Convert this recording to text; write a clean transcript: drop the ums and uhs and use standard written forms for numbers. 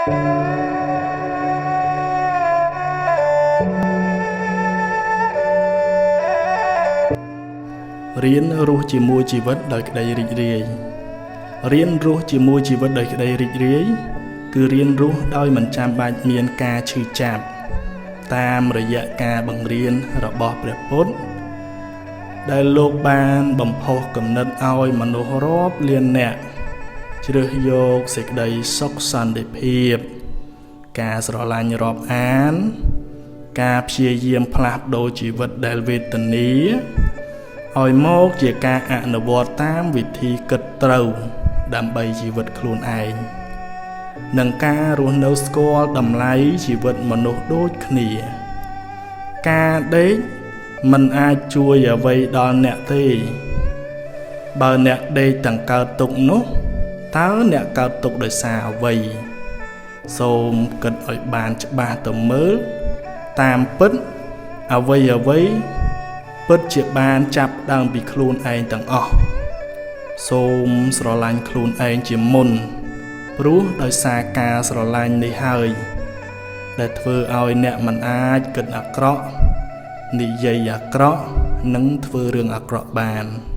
រៀនរស់ជាមួយជីវិតដោយក្តីរីករាយរៀនរស់ជាមួយជីវិតដោយក្តីរីករាយគឺរៀនរស់ដោយមិនចាំបាច់មានការឈឺចាប់តាមរយៈការបង្រៀនរបស់ព្រះពុទ្ធដែលលោកបានបំផុសគំនិតឲ្យមនុស្សរាប់លាននាក់ជ្រើសយកសេចក្តីសុខសន្តិភាពការស្រឡាញ់រាប់អានការព្យាយាមផ្លាស់ប្ដូរជីវិតដែលវេទនាឲ្យមកជាការអនុវត្តតាមវិធីគិតត្រូវដើម្បីជីវិតខ្លួនឯងនិងការរស់នៅស្គាល់តម្លៃជីវិតមនុស្សដូចគ្នាការដេកមិនអាចជួយអ្វីដល់អ្នកទេបើអ្នកដេកទាំងកើតទុក្ខនោះតើអ្នកកើតទុក្ខដោយសារអ្វីសូមគិតឲ្យបានច្បាស់ទៅមើលតាមពិតអ្វីពិតជាបានចាប់ដើមពីខ្លួនឯងទាំងអស់សូមស្រឡាញ់ខ្លួនឯងជាមុនព្រោះដោយសារការស្រឡាញ់នេះហើយដែលធ្វើឲ្យអ្នកមិនអាចគិតអាក្រក់និយាយអាក្រក់និងធ្វើរឿងអាក្រក់បាន